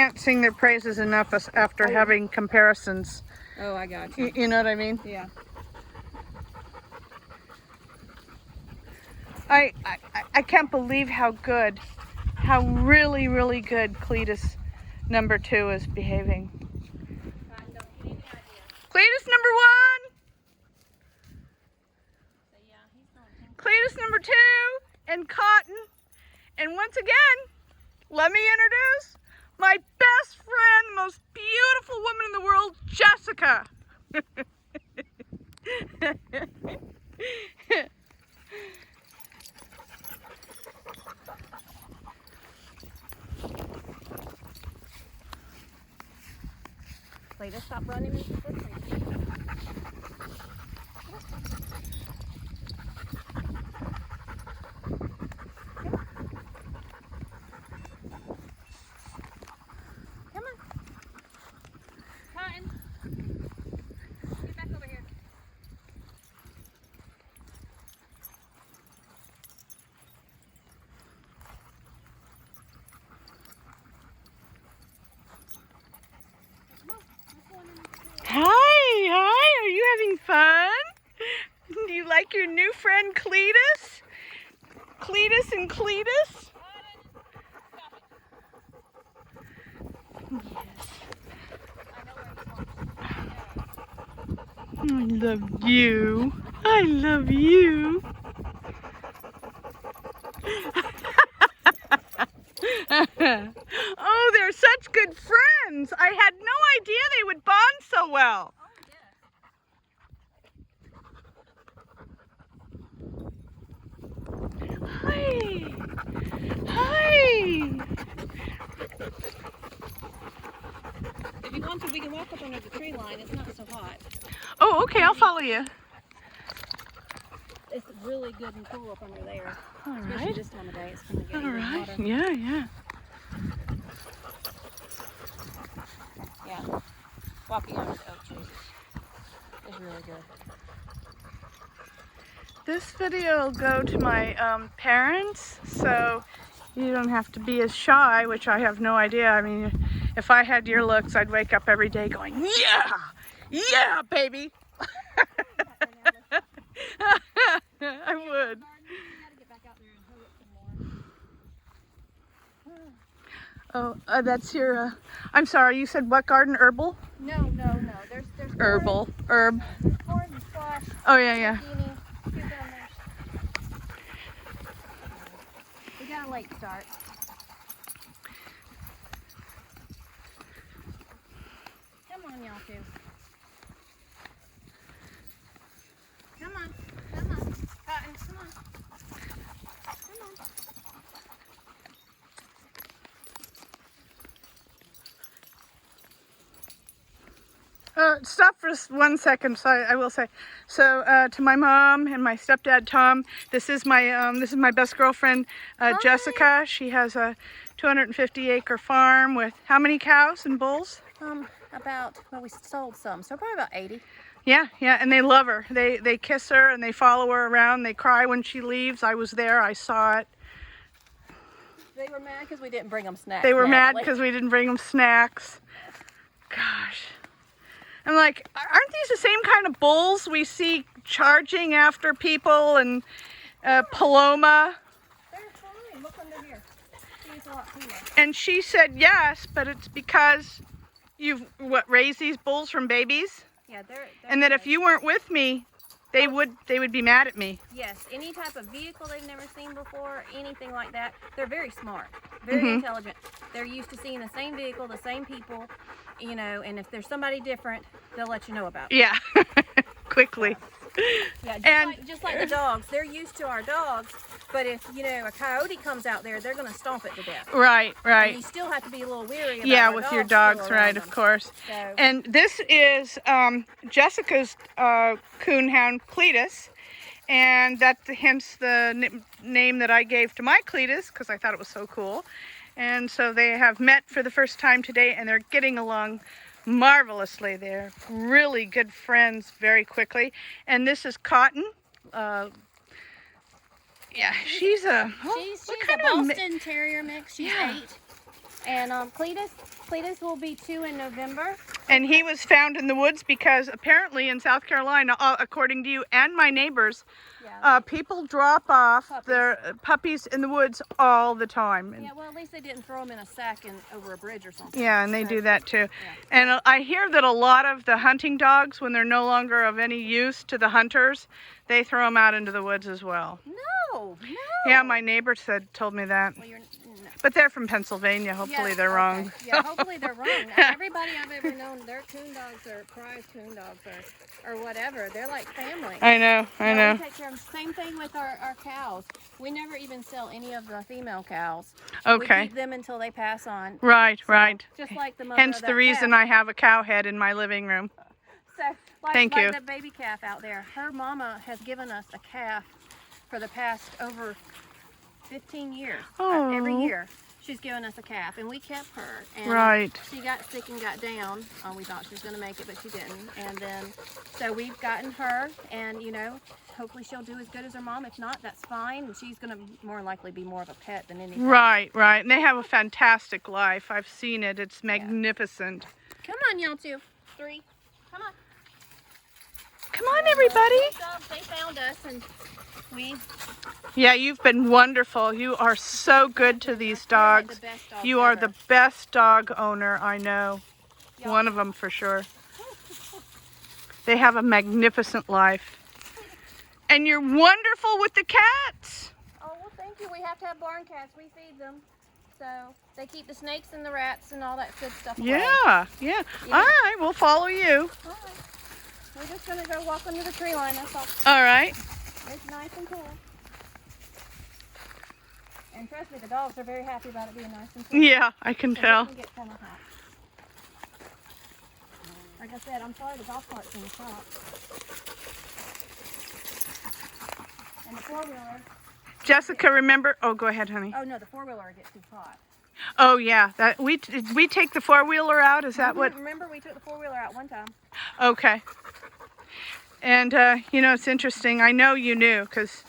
Can't sing their praises enough after having comparisons. Oh, I got you. You know what I mean? Yeah. I can't believe how really, really good Cletus number 2 is behaving. Cletus number 1! Cletus number 2 and Cotton. And once again, let me introduce my best friend, the most beautiful woman in the world, Jessica. Cletus, stop running into the footprint. Come on. Cotton. Get back over here. Hi, are you having fun? Do you like your new friend Cletus? Cletus and Cletus? I love you. I love you. Oh, they're such good friends. I had no idea they would bond so well. Hi. Hi. If you want to, we can walk up under the tree line. It's not so hot. Oh, okay, I'll follow you. It's really good and cool up under there. All Especially right. this time of day. It's going to get All even right. hotter. Yeah. Yeah. Walking under the oak trees is really good. This video will go to my parents, so you don't have to be as shy, which I have no idea. I mean, if I had your looks, I'd wake up every day going, yeah, baby. I would. Oh, that's your, I'm sorry, you said what garden? Herbal? No. There's Herbal. Herb. There's corn and squash. Oh, yeah. Zucchini, cucumbers. We got a late start. Come on, y'all two. Come on. Cotton, come on. Stop for just 1 second. So I will say, so to my mom and my stepdad Tom, this is my best girlfriend Jessica. She has a 250-acre farm with how many cows and bulls? We sold some, so probably about 80. Yeah, and they love her. They kiss her and they follow her around. They cry when she leaves. I was there. I saw it. They were mad because we didn't bring them snacks. They were mad because we didn't bring them snacks. Gosh. I'm like, aren't these the same kind of bulls we see charging after people and Paloma? They're fine. Look under here. She's a lot cooler. And she said yes, but it's because you've raised these bulls from babies? Yeah, they're And that if you weren't with me, they would be mad at me. Yes, any type of vehicle they've never seen before, anything like that. They're very smart, very intelligent. They're used to seeing the same vehicle, the same people, you know, and if there's somebody different, they'll let you know about it. Yeah, quickly. Yeah, just like the dogs. They're used to our dogs, but if, you know, a coyote comes out there, they're going to stomp it to death. Right. And you still have to be a little weary about with your dogs, right, of course. So, And this is Jessica's coonhound, Cletus, and that's hence the name that I gave to my Cletus because I thought it was so cool. And so they have met for the first time today, and they're getting along marvelously. They're really good friends very quickly. And this is Cotton. Yeah, she's a she's a Boston Terrier mix. She's 8. And Cletus will be 2 in November. And he was found in the woods because apparently in South Carolina, according to you and my neighbors, Yeah. people drop off Puppies. their puppies in the woods all the time. And Yeah, well, at least they didn't throw them in a sack over a bridge or something. yeah, and they do that too. Yeah. And I hear that a lot of the hunting dogs, when they're no longer of any use to the hunters, they throw them out into the woods as well. No. Yeah, my neighbor told me that. Well, no. But they're from Pennsylvania. Hopefully they're wrong. Yeah, hopefully they're wrong. Everybody I've ever known, their coon dogs or prize coon dogs or whatever. They're like family. I know. We take care of them. Same thing with our cows. We never even sell any of the female cows. Okay. We keep them until they pass on. Right. Just like the mother Hence of the that reason calf. I have a cow head in my living room. So, Thank you. Like the baby calf out there. Her mama has given us a calf for the past over 15 years. Oh. Every year. She's given us a calf, and we kept her. And Right. She got sick and got down. We thought she was going to make it, but she didn't. And then, so we've gotten her, and hopefully she'll do as good as her mom. If not, that's fine. And she's going to more likely be more of a pet than anything. Right. And they have a fantastic life. I've seen it. It's magnificent. Come on, y'all two. 3. Come on. Come on, everybody. They found us, and we. Yeah, you've been wonderful. You are so good to these dogs. The best dogs You are ever. the best dog owner I know. Y'all- One of them for sure. They have a magnificent life. And you're wonderful with the cats. Oh, well, thank you. We have to have barn cats. We feed them. So they keep the snakes and the rats and all that good stuff away. Yeah. All right, we'll follow you. All right. We're just going to go walk under the tree line. That's all. All right. It's nice and cool. And trust me, the dogs are very happy about it being nice and cool. Yeah, I can So tell. it can get kind of hot. Like I said, I'm sorry the golf cart's in the shop. And the four-wheeler. Jessica, remember? Oh, go ahead, honey. Oh, no, the four-wheeler gets too hot. Oh, yeah. That we take the four-wheeler out. Is that what? Remember, we took the four-wheeler out one time. Okay. And it's interesting. I know you knew, because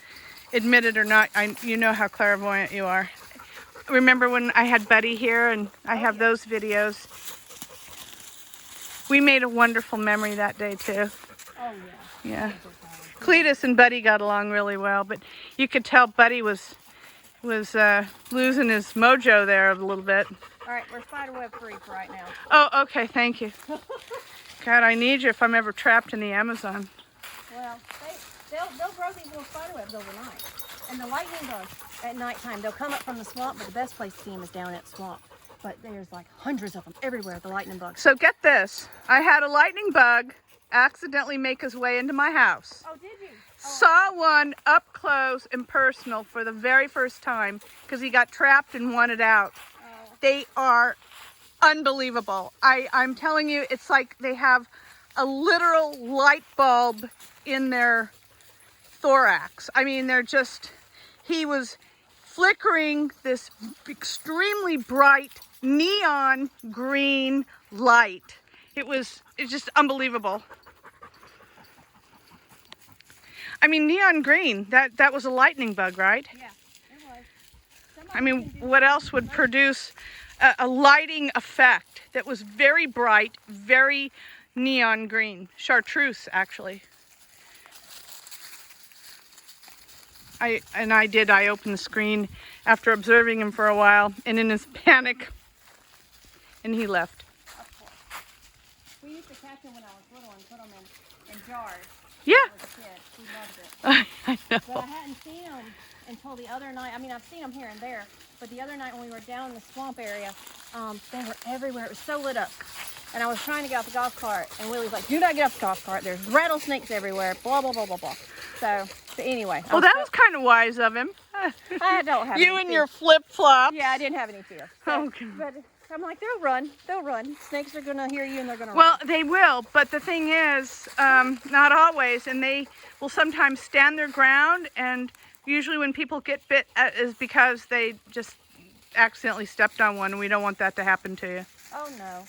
admit it or not, you know how clairvoyant you are. Remember when I had Buddy here, and I have those videos. We made a wonderful memory that day too. Oh, yeah. Yeah. Cletus and Buddy got along really well, but you could tell Buddy was losing his mojo there a little bit. All right, we're spiderweb free for right now. Oh, okay, thank you. God, I need you if I'm ever trapped in the Amazon. Well, they'll grow these little spiderwebs overnight. And the lightning bugs at nighttime, they'll come up from the swamp, but the best place to see them is down at the swamp. But there's like hundreds of them everywhere, the lightning bugs. So get this. I had a lightning bug accidentally make his way into my house. Oh, did you? Saw one up close and personal for the very first time because he got trapped and wanted out. Oh. They are unbelievable. I'm telling you, it's like they have a literal light bulb in their thorax. I mean, he was flickering this extremely bright neon green light. It's just unbelievable. I mean, neon green, that was a lightning bug, right? Yeah, it was. I mean, what else would produce a lighting effect that was very bright, very neon green? Chartreuse, actually. I opened the screen after observing him for a while, and in his panic, and he left. Of course. We used to catch them when I was little and put them in jars. Yeah. As a kid. We loved it. I know. But I hadn't seen them until the other night. I mean, I've seen them here and there, but the other night when we were down in the swamp area, they were everywhere. It was so lit up. And I was trying to get off the golf cart, and Willie's like, do not get off the golf cart. There's rattlesnakes everywhere, blah, blah, blah, blah, blah. So anyway. Well, that was kind of wise of him. I don't have You any and fear. your flip-flops. Yeah, I didn't have any fear. So, Okay. But I'm like, they'll run. They'll run. Snakes are going to hear you, and they're going to Well, run. they will, but the thing is, not always, and they will sometimes stand their ground, and usually when people get bit is because they just accidentally stepped on one, and we don't want that to happen to you. Oh, no.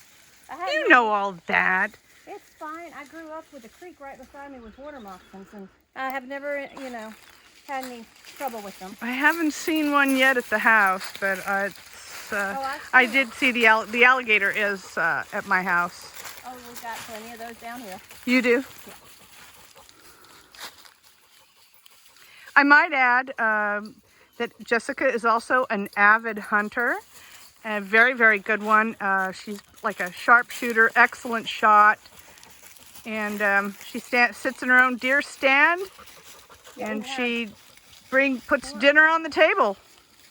You know all that. It's fine. I grew up with a creek right beside me with water moccasins, and I have never, had any trouble with them. I haven't seen one yet at the house, but I did see the alligator is at my house. Oh, we've got plenty of those down here. You do? Yeah. I might add that Jessica is also an avid hunter. A very, very good one. She's like a sharpshooter, excellent shot. And she sits in her own deer stand, and she puts dinner on the table.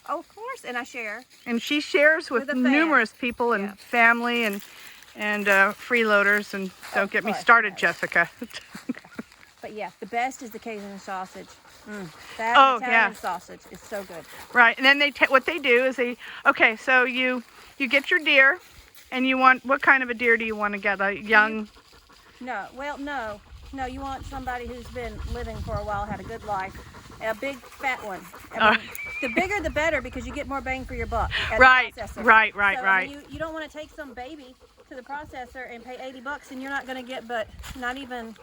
Oh, of course, and I share. And she shares with numerous people and family and freeloaders. And don't get me started, Jessica. But yeah, the best is the Cajun sausage. That Italian sausage is so good. Right, and then what they do is so you get your deer, and you want, what kind of a deer do you want to get? A young? No, you want somebody who's been living for a while, had a good life, a big fat one. I mean, the bigger the better, because you get more bang for your buck. Right, processor. right. I mean, you don't want to take some baby to the processor and pay $80, and you're not going to get but not even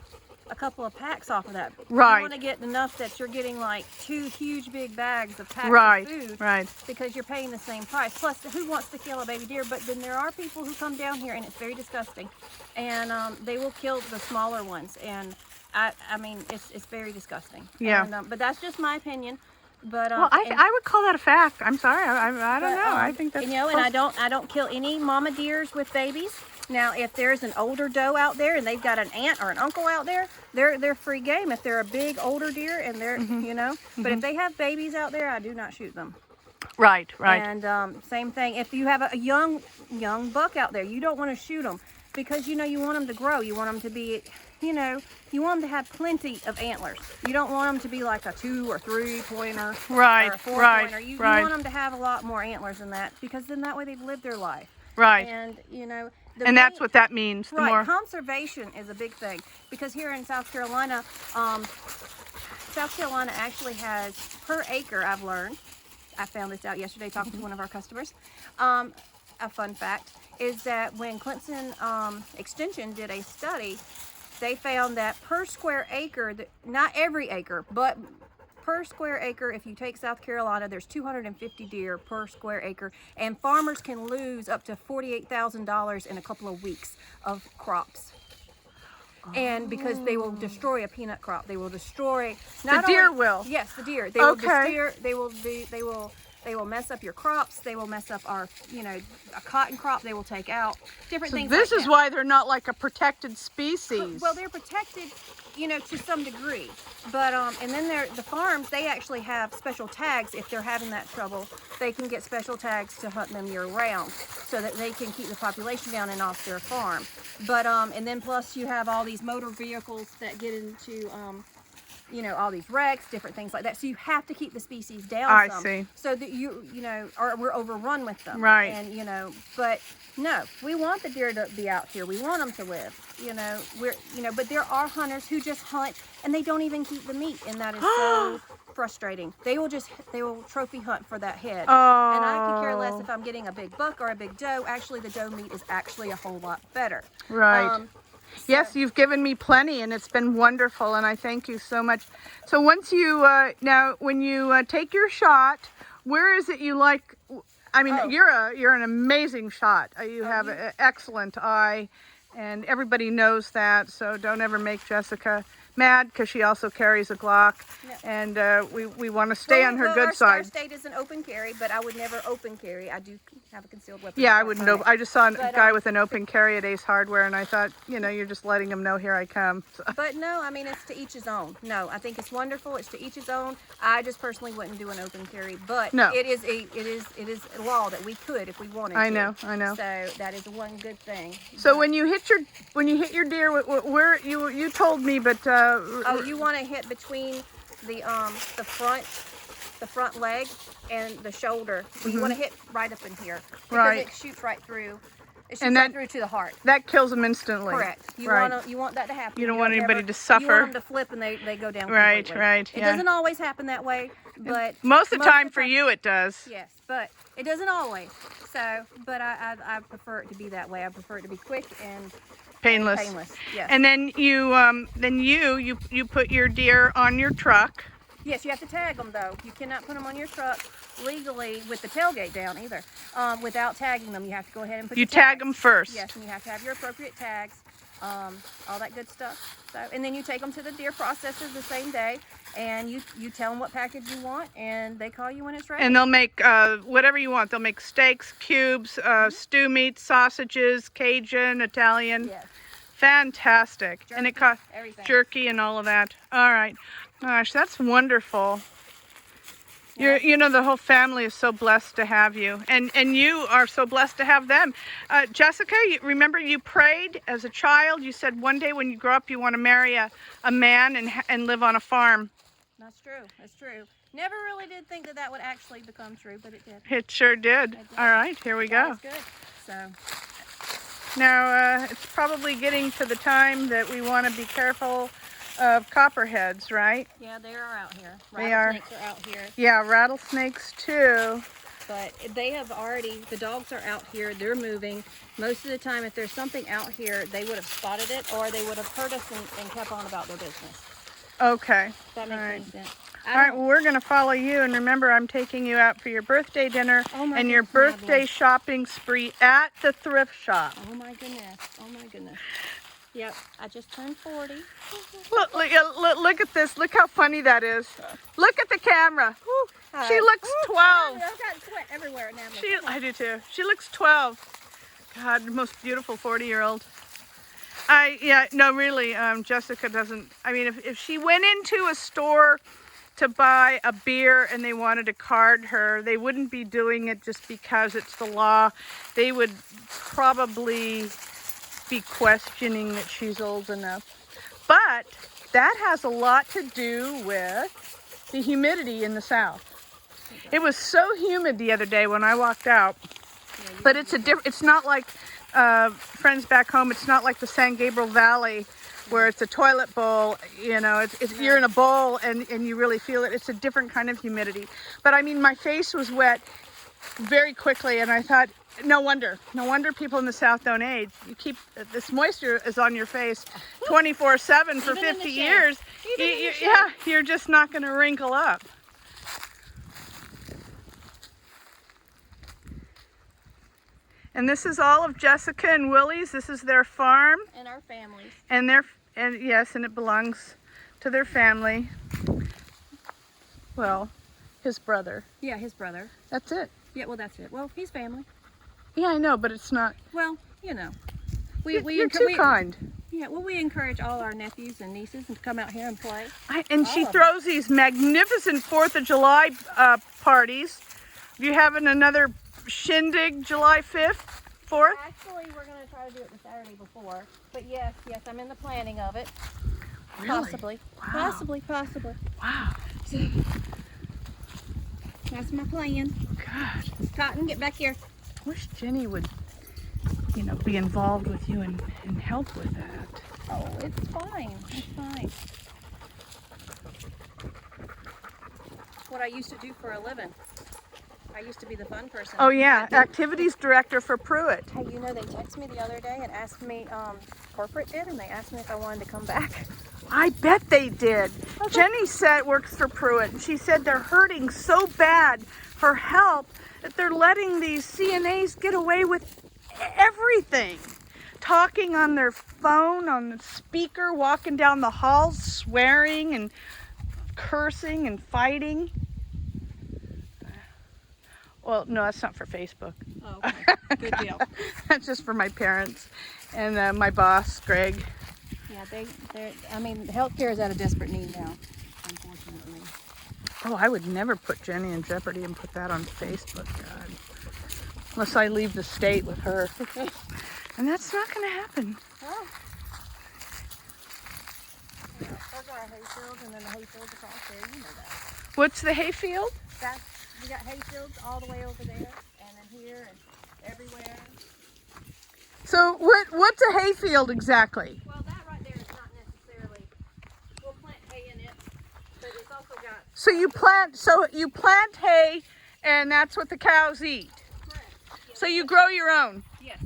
a couple of packs off of that. Right. You want to get enough that you're getting like 2 huge big bags of packs of food. Right. Because you're paying the same price. Plus, who wants to kill a baby deer? But then there are people who come down here, and it's very disgusting, and they will kill the smaller ones. And I mean, it's very disgusting. Yeah. And, but that's just my opinion. But well, I would call that a fact. I'm sorry. I don't know. I think that's, and I don't kill any mama deers with babies. Now, if there's an older doe out there and they've got an aunt or an uncle out there, they're free game. If they're a big older deer and they're but if they have babies out there, I do not shoot them. Right. And same thing. If you have a young buck out there, you don't want to shoot them, because you want them to grow. You want them to be, you want them to have plenty of antlers. You don't want them to be like a 2 or 3 pointer, right, or a 4 right, pointer. You right. want them to have a lot more antlers than that, because then that way they've lived their life. Right. And and that's what that means. The more conservation is a big thing, because here in South Carolina actually has per acre. I've learned. I found this out yesterday talking to one of our customers. A fun fact is that when Clemson Extension did a study, they found that per square acre, not every acre, but per square acre, if you take South Carolina, there's 250 deer per square acre, and farmers can lose up to $48,000 in a couple of weeks of crops. And because they will destroy a peanut crop, they will destroy the deer will. Yes, the deer. They will destroy. They will mess up your crops. They will mess up our, a cotton crop. They will take out different things. This like is that. why they're not like a protected species. Well, they're protected, to some degree. But and then the farms, they actually have special tags. If they're having that trouble, they can get special tags to hunt them year round, so that they can keep the population down and off their farm. But and then plus you have all these motor vehicles that get into all these wrecks, different things like that. So you have to keep the species down. I see. So that or we're overrun with them. Right. And but no, we want the deer to be out here. We want them to live. But there are hunters who just hunt and they don't even keep the meat, and that is so frustrating. They will trophy hunt for that head. Oh. And I could care less if I'm getting a big buck or a big doe. Actually, the doe meat is actually a whole lot better. Right. Yes, you've given me plenty, and it's been wonderful, and I thank you so much. So once you, now when you take your shot, where is it you like? I mean, you're an amazing shot. You have an excellent eye, and everybody knows that, so don't ever make Jessica mad, because she also carries a Glock, and we want to stay on her good side. Our state is an open carry, but I would never open carry. I do have a concealed weapon. Yeah, I wouldn't. I just saw a guy with an open carry at Ace Hardware, and I thought, you're just letting him know, here I come. So. But no, I mean, it's to each his own. No, I think it's wonderful. It's to each his own. I just personally wouldn't do an open carry, but it is a law that we could if we wanted to. I know. So that is one good thing. So when you hit your deer, where you told me, but you want to hit between the front leg and the shoulder. So you want to hit right up in here, because it shoots right through. It shoots right through to the heart. That kills them instantly. Correct. You want that to happen. You don't want anybody to suffer. You want them to flip and they go down completely. Right. It doesn't always happen that way, but most of the time for you it does. Yes, but it doesn't always. So, but I prefer it to be that way. I prefer it to be quick and painless. Yes. And then you put your deer on your truck. Yes, you have to tag them though. You cannot put them on your truck. legally with the tailgate down either, without tagging them. You have to go ahead and put You your tag tags. them first. Yes, and you have to have your appropriate tags, all that good stuff. So, and then you take them to the deer processors the same day, and you tell them what package you want, and they call you when it's ready. And they'll make whatever you want. They'll make steaks, cubes, stew meat, sausages, Cajun, Italian. Yes. Fantastic. Jerky, and it costs everything. jerky and all of that. All right. Gosh, that's wonderful. Yeah. You know, the whole family is so blessed to have you, and you are so blessed to have them. Jessica, remember you prayed as a child. You said one day when you grow up you want to marry a man and live on a farm. That's true. That's true. Never really did think that would actually become true, but it did. It sure did. It did. All right, here we go. That's good. So. Now, it's probably getting to the time that we want to be careful of copperheads, right? Yeah, they are out here. They are. Rattlesnakes are out here. Yeah, rattlesnakes too. But they have already, the dogs are out here, they're moving. Most of the time, if there's something out here, they would have spotted it, or they would have heard us and kept on about their business. Okay. If that makes any sense. All right, well, we're going to follow you, and remember, I'm taking you out for your birthday dinner and your birthday shopping spree at the thrift shop. Oh my goodness. Oh my goodness. Yep, I just turned 40. Look at this. Look how funny that is. Look at the camera. She looks 12. I've got sweat everywhere now. I do too. She looks 12. God, the most beautiful 40-year-old. Really, Jessica doesn't. I mean, if she went into a store to buy a beer and they wanted to card her, they wouldn't be doing it just because it's the law. They would probably be questioning that she's old enough. But that has a lot to do with the humidity in the South. It was so humid the other day when I walked out. But it's not like friends back home. It's not like the San Gabriel Valley where it's a toilet bowl. You know, you're in a bowl and you really feel it. It's a different kind of humidity. But I mean, my face was wet very quickly, and I thought, no wonder people in the South don't age. You keep this moisture is on your face 24/7 for 50 years. You're just not going to wrinkle up. And this is all of Jessica and Willie's. This is their farm. And our families. And yes, and it belongs to their family. Well, his brother. Yeah, his brother. That's it. Yeah, well, that's it. Well, he's family. Yeah, I know, but it's not. Well, you know. You're too kind. Yeah, well, we encourage all our nephews and nieces to come out here and play. She throws these magnificent 4th of July parties. You having another shindig July 5th, 4th? Actually, we're going to try to do it the Saturday before. But yes, I'm in the planning of it. Really? Possibly. Wow. Possibly. Wow. So, that's my plan. God. Cotton, get back here. I wish Jenny would, be involved with you and help with that. Oh, it's fine. It's fine. What I used to do for a living. I used to be the fun person. Oh yeah, activities director for Pruitt. Hey, they texted me the other day and asked me, corporate did, and they asked me if I wanted to come back. I bet they did. Okay. Jenny works for Pruitt, and she said they're hurting so bad for help that they're letting these CNAs get away with everything. Talking on their phone, on the speaker, walking down the halls, swearing and cursing and fighting. Well, no, that's not for Facebook. Oh, okay. Good deal. That's just for my parents and my boss, Greg. Yeah, healthcare is at a desperate need now, unfortunately. Oh, I would never put Jenny in jeopardy and put that on Facebook, God. Unless I leave the state with her. And that's not going to happen. Oh. Yeah, those are our hayfields, and then the hayfields across there, you know that. What's the hayfield? We got hayfields all the way over there, and then here, and everywhere. So what's a hayfield exactly? Well, that right there is not necessarily, we'll plant hay in it, but it's also got... So you plant hay, and that's what the cows eat? Correct. So you grow your own? Yes.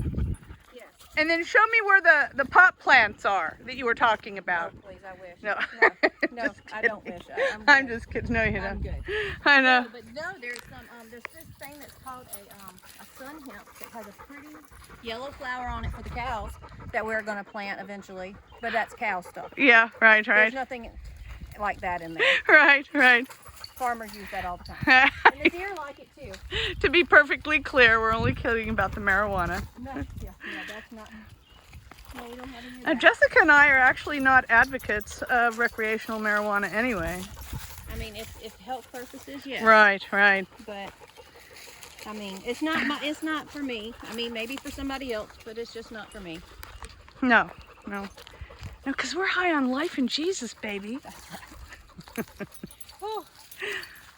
Yes. And then show me where the pot plants are that you were talking Oh, about. please, I wish. No. No, Just I don't kidding. wish. I'm good. just kidding. No, you I'm don't. good. I know. No, but no, there's some. There's this thing that's called a sun hemp that has a pretty yellow flower on it for the cows that we're going to plant eventually. But that's cow stuff. Yeah, right, There's right. nothing like that in there. Right, right. Farmers use that all the time. And the deer like it too. To be perfectly clear, we're only kidding about the marijuana. No, yeah, that's not. No, we don't have any of that. Jessica and I are actually not advocates of recreational marijuana anyway. I mean, if health purposes, yes. Right, right. But I mean, it's not for me. I mean, maybe for somebody else, but it's just not for me. No, no. No, because we're high on life and Jesus, baby. Oh,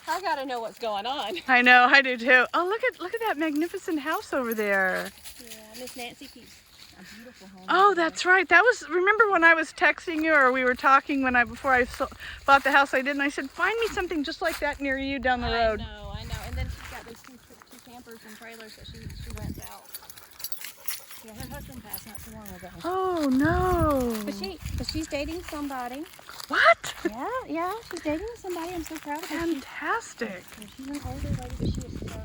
I gotta know what's going on. I know, I do too. Oh, look at that magnificent house over there. Yeah, Miss Nancy keeps a beautiful home. Oh, that's right. That was, remember when I was texting you or we were talking before I bought the house I did, and I said, find me something just like that near you down the road. I know. And then she's got those two campers and trailers that she rents out. Yeah, her husband passed not too long ago. Oh, no. But she's dating somebody. What? Yeah, she's dating somebody. I'm so proud of her. Fantastic. She's an older lady, but she is so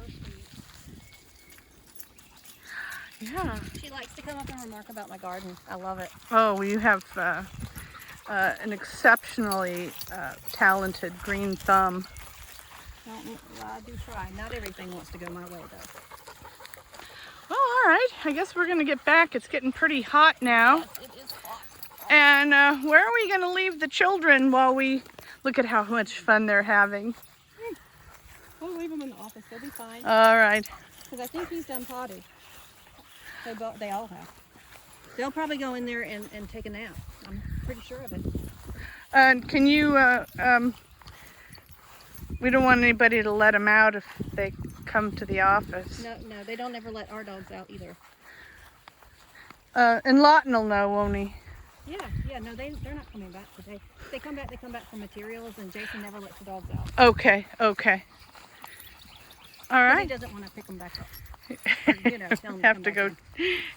sweet. Yeah. She likes to come up and remark about my garden. I love it. Oh, well, you have an exceptionally talented green thumb. Well, I do try. Not everything wants to go my way, though. Well, all right. I guess we're going to get back. It's getting pretty hot now. Yes, it is hot. And where are we going to leave the children while we look at how much fun they're having? We'll leave them in the office. They'll be fine. All right. Because I think he's done potty. They all have. They'll probably go in there and take a nap. I'm pretty sure of it. And can you, we don't want anybody to let them out if they come to the office. No, they don't ever let our dogs out either. And Lawton will know, won't he? Yeah, no, they're not coming back today. They come back for materials, and Jason never lets the dogs out. Okay, okay. All right. He doesn't want to pick them back up. Or, tell them Have to go.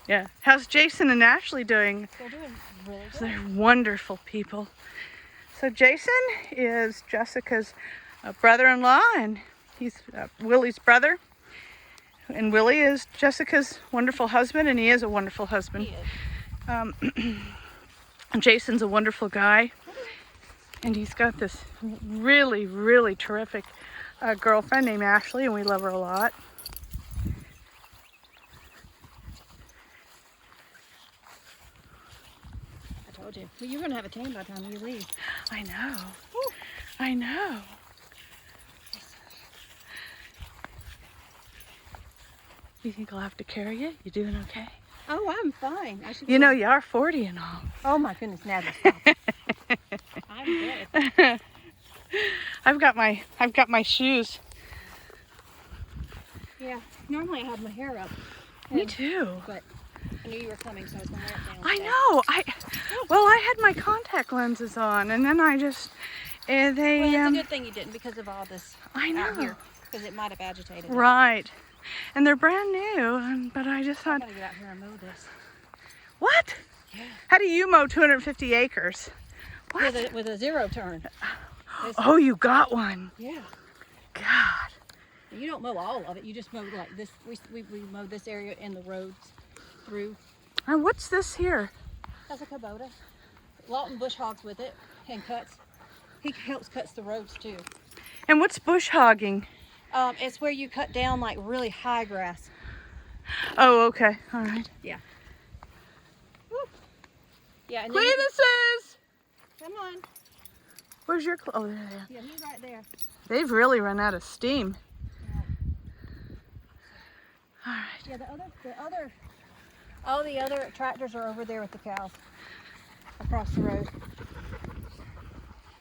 Yeah. How's Jason and Ashley doing? They're doing really good. They're wonderful people. So Jason is Jessica's brother-in-law, and he's Willie's brother. And Willie is Jessica's wonderful husband, and he is a wonderful husband. He is. Jason's a wonderful guy, and he's got this really, really terrific girlfriend named Ashley, and we love her a lot. I told you. Well, you're going to have a tan by the time you leave. I know. Woo. I know. You think I'll have to carry you? You doing okay? Oh, I'm fine. You know, you are 40 and all. Oh my goodness, now just stop. I'm good. I've got my shoes. Yeah, normally I have my hair up. Me too. But I knew you were coming, so I was going to wear it down. I know. I had my contact lenses on, and then I just they. Well, it's a good thing you didn't because of all this I know. out here, because it might have agitated it. Right. And they're brand new, but I just I'm thought, going to get out here and mow this. what? Yeah. How do you mow 250 acres? What? With a zero turn. Oh, you got one. Yeah. God. You don't mow all of it. You just mow like this. We mow this area and the roads through. And what's this here? That's a Kubota. Lawton bush hogs with it and cuts. He helps cuts the roads too. And what's bush hogging? It's where you cut down like really high grass. Oh, okay. All right. Yeah. Woo. Yeah. And Cletuses! come on. Where's your oh, there. Yeah, he's right there. They've really run out of steam. All right. Yeah, all the other tractors are over there with the cows across the road.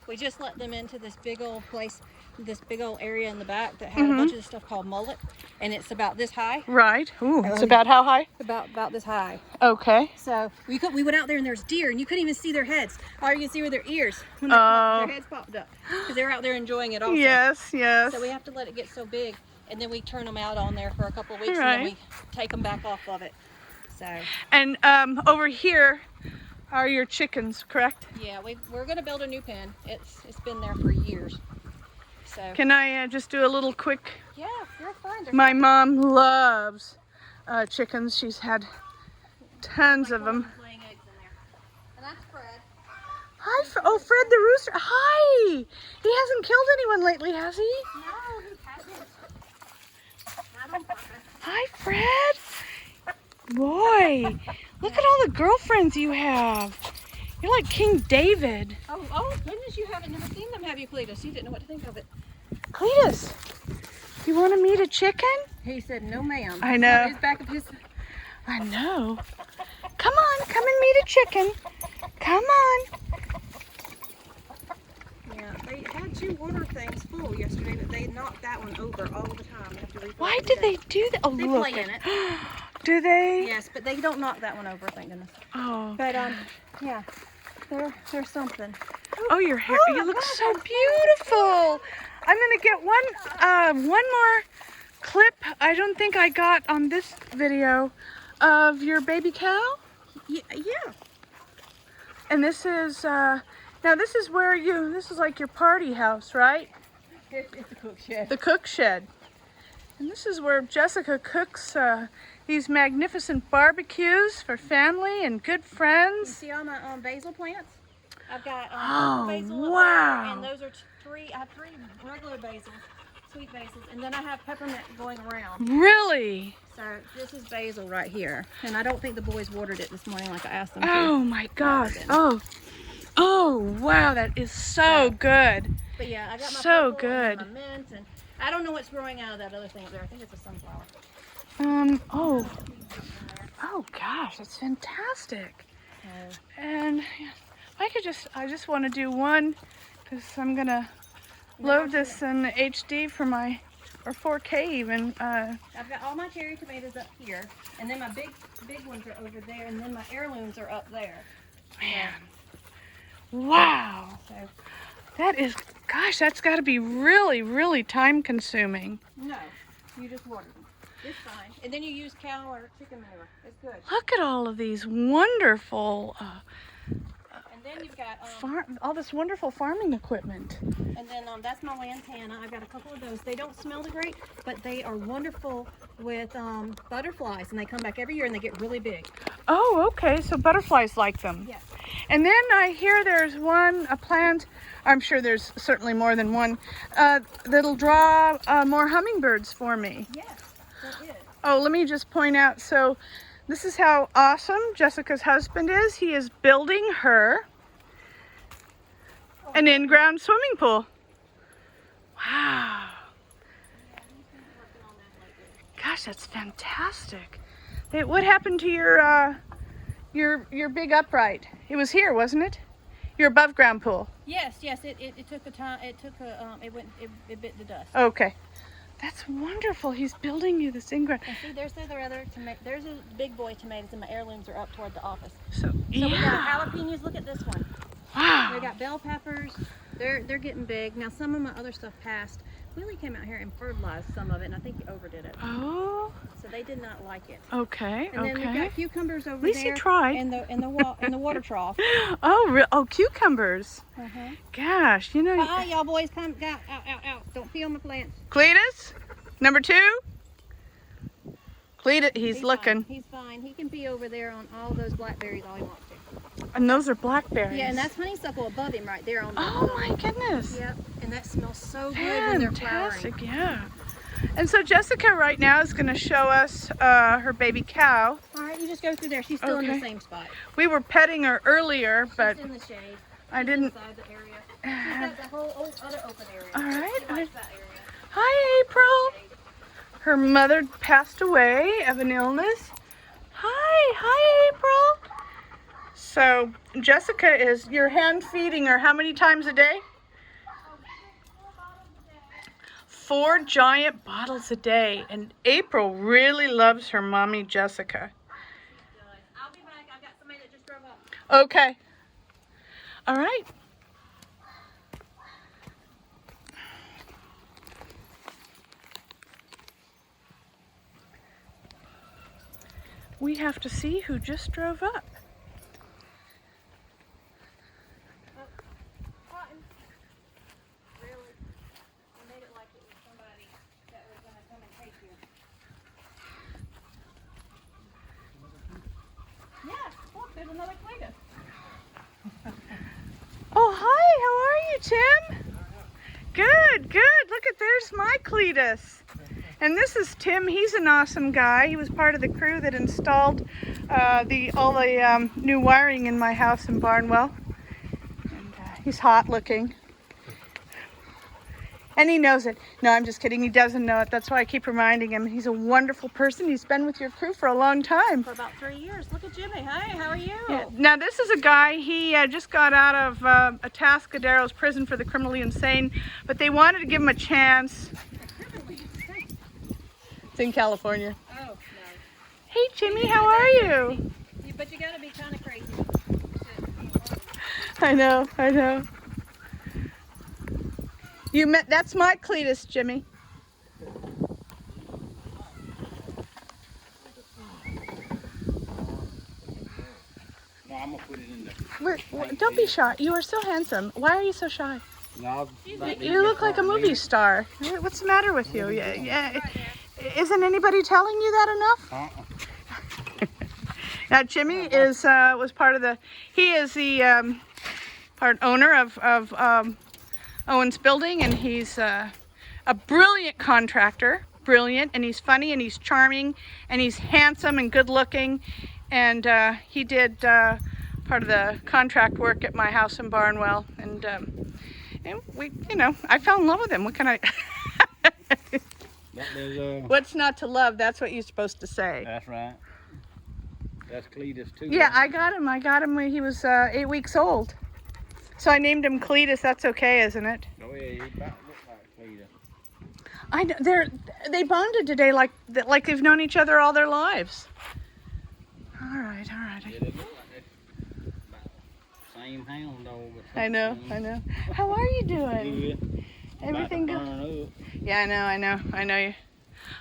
We just let them into this big old place, this big old area in the back that had a bunch of this stuff called mullet, and it's about this high. Right. Ooh, it's about how high? About this high. Okay. So we went out there and there's deer, and you couldn't even see their heads. All you can see were their ears when their heads popped up, because they were out there enjoying it also. Yes, yes. So we have to let it get so big, and then we turn them out on there for a couple of weeks, Right. and then we take them back off of it. So. And over here are your chickens, correct? Yeah, we're gonna build a new pen. It's been there for years. So. Can I just do a little quick? Yeah, you're fine. My mom loves chickens. She's had tons of them. Laying eggs in there. And that's Fred. Hi, oh, Fred the rooster. Hi. He hasn't killed anyone lately, has he? No, he hasn't. Not on purpose. Hi, Fred. Boy, look at all the girlfriends you have. You're like King David. Oh goodness, you haven't never seen them, have you, Cletus? You didn't know what to think of it. Cletus, you want to meet a chicken? He said, no ma'am. I know. His back of his... I know. Come on, come and meet a chicken. Come on. Yeah, they had 2 water things full yesterday, but they knocked that one over all the time. Why did they do that? Oh, They look. play in it. Do they? Yes, but they don't knock that one over, thank goodness. Oh. But yeah, there's something. Oh, your hair. You look so beautiful. I'm gonna get one more clip. I don't think I got on this video of your baby cow. Yeah. And this is now this is where this is like your party house, right? It's a cook shed. The cook shed. And this is where Jessica cooks these magnificent barbecues for family and good You friends. see all my basil plants? I've got Oh, basil up wow. there, and those are 3. I have 3 regular basils, sweet basils, and then I have peppermint going around. Really? So this is basil right here, and I don't think the boys watered it this morning like I asked them to. Oh my gosh. Oh, wow, that is so good. But yeah, I got my So purple and good. my mint, and I don't know what's growing out of that other thing up there. I think it's a sunflower. Oh gosh, that's fantastic. So, And if I just want to do one, because I'm gonna load this in HD for my, or 4K even. I've got all my cherry tomatoes up here, and then my big ones are over there, and then my heirlooms are up there. Man, wow. So That is, gosh, that's got to be really, really time consuming. no, you just water them. It's fine. And then you use cow or chicken manure. It's good. Look at all of these wonderful, And then you've got all this wonderful farming equipment. and then that's my lantana. I've got a couple of those. They don't smell great, but they are wonderful with butterflies, and they come back every year and they get really big. Oh, okay, so butterflies like them. Yes. And then I hear there's a plant, I'm sure there's certainly more than one, that'll draw more hummingbirds for me. Yes, that is. Oh, let me just point out, so this is how awesome Jessica's husband is. He is building her an in-ground swimming pool. Wow. Gosh, that's fantastic. What happened to your big upright? It was here, wasn't it? Your above ground pool. Yes. It took the time. It took it bit the dust. Okay. That's wonderful. He's building you this in-ground. And see, there's the other tomato. There's a big boy tomatoes, and my heirlooms are up toward the office. So We got yeah. jalapenos. Look at this one. Wow. We got bell peppers. They're getting big. Now some of my other stuff passed. Willie came out here and fertilized some of it, and I think he overdid it. Oh. So they did not like it. Okay. And then we've Okay. got cucumbers over At least there. he tried. In the water trough. Oh, cucumbers. Gosh, you know. Y'all boys, come out. Don't pee on my plants. Cletus, number 2. Cletus, he's looking. Fine. He's fine. He can pee over there on all those blackberries all he wants to. And those are blackberries. Yeah, and that's honeysuckle above him right there on the. Oh my goodness. Yep, and that smells so good when they're flowering. Fantastic, yeah. And so Jessica right now is going to show us her baby cow. All right, you just go through there. She's still in Okay. the same spot. We were petting her earlier, but She's in the shade. I didn't. Inside the area. She's got the whole other open area. All right. She likes that area. Hi, April. Her mother passed away of an illness. Hi, April. So Jessica you're hand feeding her how many times a day? 4 giant bottles a day. And April really loves her mommy, Jessica. I'll be back. I've got somebody that just drove up. Okay. All right. we have to see who just drove up. Cotton. Really? I made it like it was somebody that was going to come and take you. Yeah, look, there's another Cletus. Oh, hi, how are you, Tim? Good, good. Look at, there's my Cletus. And this is Tim. He's an awesome guy. He was part of the crew that installed all the new wiring in my house in Barnwell. And he's hot looking. And he knows it. No, I'm just kidding. He doesn't know it. That's why I keep reminding him. He's a wonderful person. He's been with your crew for a long time. For about 3 years. Look at Jimmy. Hey, how are you? Yeah. Now, this is a guy, he just got out of Atascadero's prison for the criminally insane, but they wanted to give him a chance. It's in California. Oh, no. Hey, Jimmy, how are you? But you got to be kind of crazy. I know, I know. You met, that's my Cletus, Jimmy. No, I'm gonna put it in there. Don't be shy. You are so handsome. Why are you so shy? No, You look like a movie star. What's the matter with you? Yeah. Isn't anybody telling you that enough? Now, Jimmy is was part of the. He is the part owner of Owen's Building, and he's a brilliant contractor. Brilliant, and he's funny, and he's charming, and he's handsome and good looking, and he did part of the contract work at my house in Barnwell, and we, you know, I fell in love with him. What can I? What's not to love? That's what you're supposed to say. That's right. That's Cletus too. Yeah, I got him. I got him when he was 8 weeks old. So I named him Cletus. That's okay, isn't it? Oh yeah, he about looks like Cletus. I know they bonded today like they've known each other all their lives. All right, all right. Yeah, they look like they're about the same hound dog. I know. How are you doing? Good. Everything About to good? burn up. Yeah, I know you.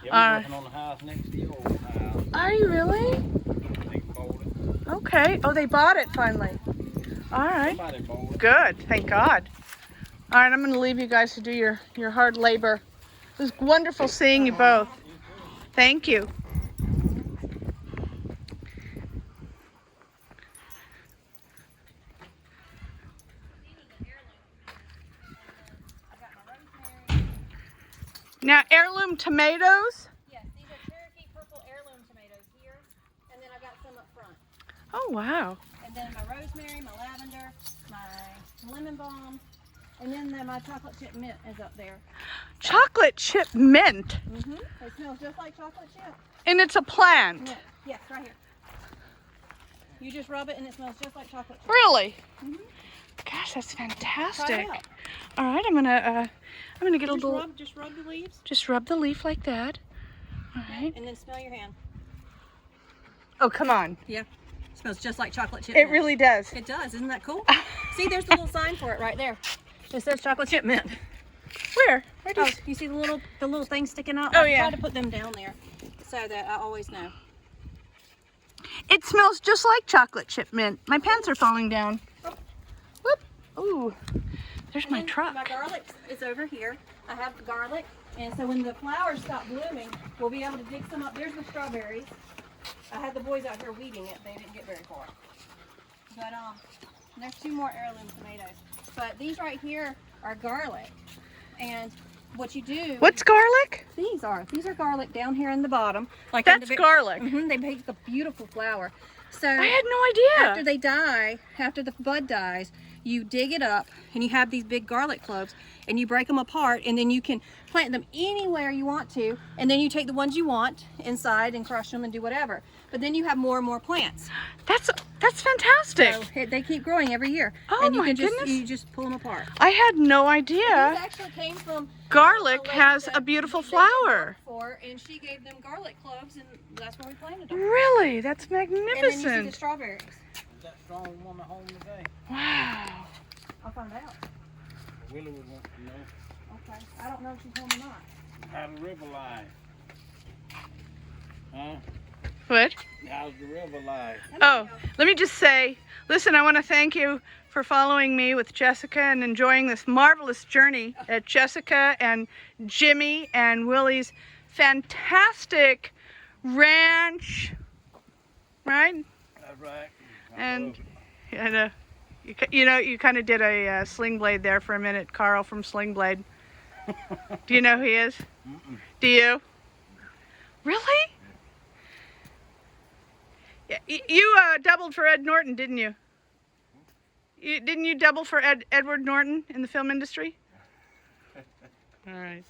Yeah, we're working on the house next to your old house. Are you really? They bought it. Okay. Oh, they bought it finally. All right. Somebody bought it. Good. Thank God. All right, I'm going to leave you guys to do your hard labor. It was wonderful seeing you both. Thank you. Now, heirloom tomatoes. Yes, these are Cherokee purple heirloom tomatoes here, and then I got some up front. Oh, wow. And then my rosemary, my lavender, my lemon balm, and then my chocolate chip mint is up there. Chocolate chip mint. Mm-hmm. It smells just like chocolate chip. And it's a plant. Mint. Yes, right here. You just rub it and it smells just like chocolate chip. Really? Mm-hmm. Gosh, that's Try fantastic. it out. All right, I'm gonna get a little. Just rub the leaves. Just rub the leaf like that. All right. And then smell your hand. Oh, come on. Yeah. It smells just like chocolate chip It mint. really does. It does. Isn't that cool? See, there's the little sign for it right there. It says chocolate chip mint. Where? Where Oh, does? you see the little thing sticking out? Oh, I yeah. try to put them down there so that I always know. It smells just like chocolate chip mint. My pants are falling down. Whoop. Ooh. There's my And truck. My garlic is over here. I have the garlic, and so when the flowers stop blooming, we'll be able to dig some up. There's the strawberries. I had the boys out here weeding it. They didn't get very far. But there's 2 more heirloom tomatoes. But these right here are garlic. And what you do... What's garlic? These are garlic down here in the bottom. Like That's garlic. They make a beautiful flower. So I had no idea. after they die, after the bud dies, you dig it up and you have these big garlic cloves and you break them apart, and then you can plant them anywhere you want to, and then you take the ones you want inside and crush them and do whatever. But then you have more and more plants. That's fantastic. So they keep growing every year. Oh, and you my can goodness. you just pull them apart. I had no These idea. actually came from Garlic a lady has that a beautiful they did work flower. for, and she gave them garlic cloves, and that's where we planted them. Really? That's And then you see the magnificent. strawberries. Is that strong one at home today? Wow. I'll find out. Willie would want to know. Okay. I don't know if she's home or not. How the river lie? Huh? What? How's the river lie? Oh, let me just say, listen, I want to thank you for following me with Jessica and enjoying this marvelous journey at Jessica and Jimmy and Willie's fantastic ranch, right? That's right. And you kind of did a Sling Blade there for a minute, Carl from Sling Blade. Do you know who he is? Mm-mm. Do you? Really? Yeah, you doubled for Ed Norton, didn't you? Didn't you double for Edward Norton in the film industry? All right.